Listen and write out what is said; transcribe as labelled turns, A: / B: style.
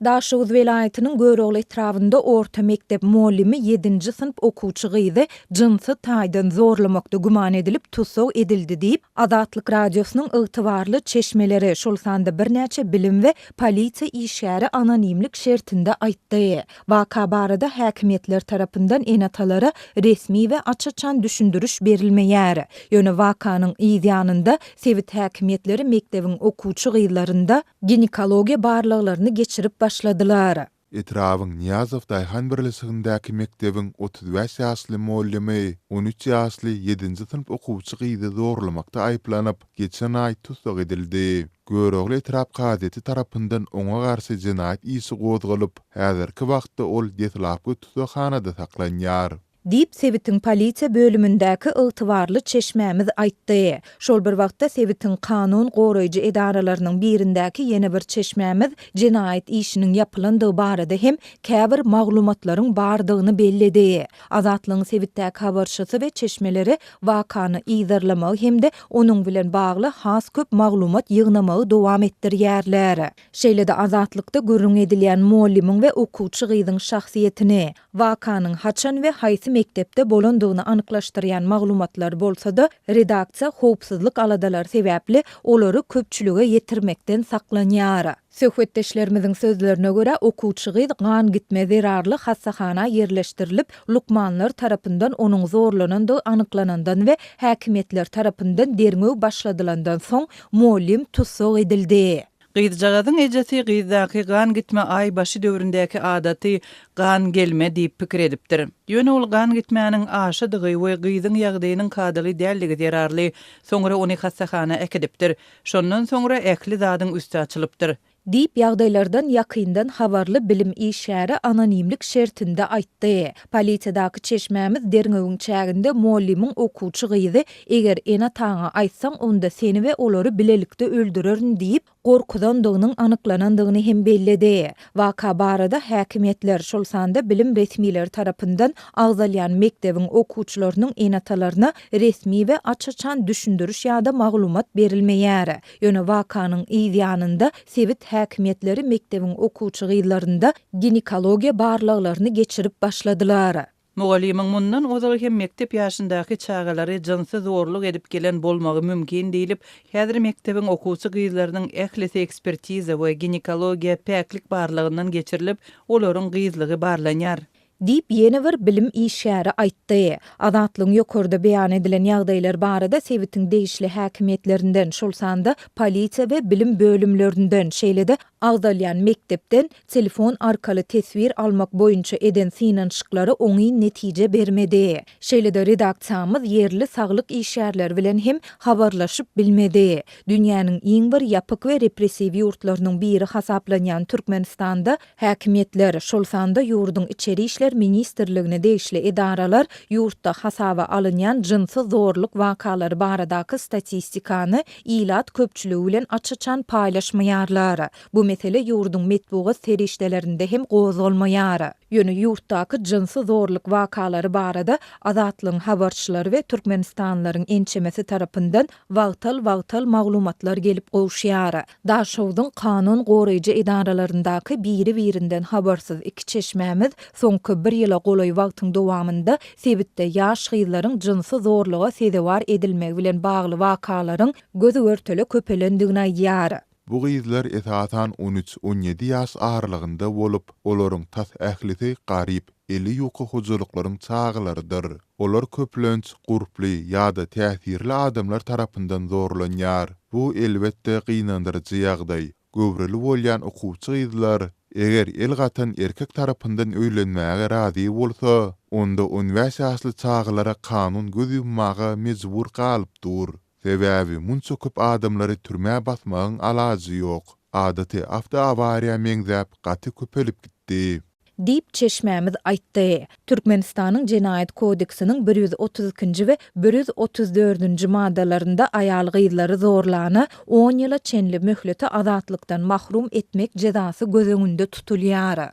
A: Daşoğuz velayetinin Göroğlu etrafında orta mektep muallimi 7-nji sınıf okuwçy gyzy jynsy taýdan zorlamakda guman edilip tutsaw edildi diýip Azatlyk radiosynyň ygtybarly çeşmeleri şolsanda birnäçe bilim we polisiýa işgäri anonimlik şertinde aýtdy. Waka barada häkimetler tarapyndan enatalara resmi we açyçan düşündürüş berilmeýär. Ýöne wakanyň ýanynda Sewit häkimetleri mektebiň okuwçy gyzlarynda ginekologiýa barlyklaryny geçirip başladylar.
B: Etrawyň Niýazow daýhan birleşigindäki mektebiň 35 ýaşly muallimi 13 ýaşly 7-nji sınıf okuwçy gyzy zorlamakda aýplanyp geçen aý tutsak edildi. Göroğlu etraf gazeti tarapyndan oňa garşy jinayet işi gozgalyp, häzirki wagtda ol Detlapgy tutakhanada saklanýar.
A: Diýip Sewitiň polisiýa bölümündäki ygtybarly çeşmämiz aýtdy. Şol bir wagtda Sewitiň kanun goraýjy edaralarynyň birindäki ýene bir çeşmämiz jinayet işiniň ýapylandygy barada hem käbir maglumatlaryň bardygyny belledi. Azatlygyň Sewitdäki habarçysy we çeşmeleri wakany ýygyrlamagy hemde onuň bilen bagly has köp maglumat ýygnamagy dowam etdirýärler. Şeýle-de Azatlykda görüň edilýän muallimiň we okuwçy gyzyň şahsiýetini, wakanyň haçan we haýsy mektepde bolandygyny anyklaşdyrýan maglumatlar bolsa-da, redaksiýa howpsuzlyk aladalar sebäpli olary köpçülüge ýetirmekden saklanýar. Söhbetdeşlerimiziň sözlerine göre okuwçy gyz gan gitme zerarly hassahana yerleşdirilip, lukmanlar tarapyndan onuň zorlanandygy anyklanandan we häkimetler tarapyndan derňöw başladylandan soň muallim tutsak edildi.
C: Gyzjagadyň ejesi gyzdaky gan gitme ay başı döwründäki adaty gan gelme diýip pikir edipdir. Ýöne ol gan gitmäniň aşydygy we gyzyň ýagdaýynyň kadaly dälligi zerarly, soňra ony hassahana ekidipdir. Şondan soňra ekli zadyň üstü açylypdyr.
A: Diýip ýagdaýlardan ýakyndan habarly bilim işgäri anonimlik şertinde aýtdy. Polisiýadaky çeşmämiz derňöwiň çäginde muallimiň okuwçy gyzy eger ena taňa aýtsaň onda seni we olary bilelikde öldürerin diýip gorkudandygynyň anyklanandygyny hem belledi. Waka barada häkimetler şolsanda bilim resmileri tarapyndan agzalýan mektebiň okuwçylarynyň enatalaryna resmi we açyçan düşündürüş ýa-da maglumat berilmeýär. Ýöne wakanyň ýanynda Sewit häkimetleri mektebiň okuwçy gyzlarynda ginekologiýa barlyklaryny geçirip başladylar.
C: Muallimiň mundan ozaly hem mektep ýaşyndaky çagalary jinsy zorluk edip gelen bolmagy mümkin diýilip, häzir mektebiň okuwçy gyzlarynyň ählisi ekspertiza we ginekologiýa päklik barlygyndan geçirilip, olaryň gyzlygy barlanýar.
A: Diýip ýene bir bilim işgäri aýtdy. Azatlygyň ýokarda beýan edilen ýagdaýlar barada Sewitiň degişli häkimetlerinden şolsanda polisiýa we bilim bölümlerinden şeýle-de agdalýan mektepden telefon arkaly tesvir almak boýunça eden synanşyklary oňy netije bermedi. Şeýle-de redaksiýamyz ýerli saglyk işgärleri bilen hem habarlaşyp bilmedi. Dünýäniň iň bir ýapyk we repressiw ýurtlarynyň biri hasaplanýan Türkmenistanda häkimetler şolsanda ýurdun içeri işler ministrligine degişli edaralar ýurtda hasaba alınýan jinsy zorluk wakalary baradaky statistikany ilat köpçüligi bilen açyçan paýlaşmaýarlar. Bu mesele ýurdun metbuat serişdelerinde hem gozulmaýar. Ýöne ýurtdaky jinsy zorluk wakalary barada Azatlygyň habarçylary we Türkmenistanlaryň ençemesi tarapyndan wagtal maglumatlar gelip gowşýar. Daşowdyň kanun goraýjy edaralaryndaky biri-birinden habarsyz iki çeşmämiz soňky bir ýyla golaý wagtyň dowamında Sewitde ýaş gyzlaryň jinsy zorluga sezewar edilmegi bilen bagly wakalaryň gözü örtele köpelendigini aýdýar.
B: Bu gyzlar esasan 13-17 ýaş aralygynda bolup, olaryň tas ählisi garyp 50 ýoky hojalyklaryň çağlarydyr. Olar köplenç, gurply ýa-da täsirli adamlar tarapyndan zorlanýar. Bu elbetde gynandyrjy ýagdaý. Göwreli bolýan okuwçy gyzlar eger el gatan erkek tarapyndan öýlenmäge razy bolsa, onda 15 ýaşly çağlara kanun göz yummaga mejbur galypdyr. Sebäbi munça köp adamlary türmäge basmagyň alajy ýok. Adaty awta awariýa meňzäp gaty köpelip gitdi.
A: Diýip çeşmämiz aýtdy. Türkmenistanyň Jinayet kodeksiniň 132-nji we 134-nji maddalarynda aýal gyzlary zorlany 10 ýyla çenli möhlete azatlykdan mahrum etmek jezasy göz öňünde tutulýar.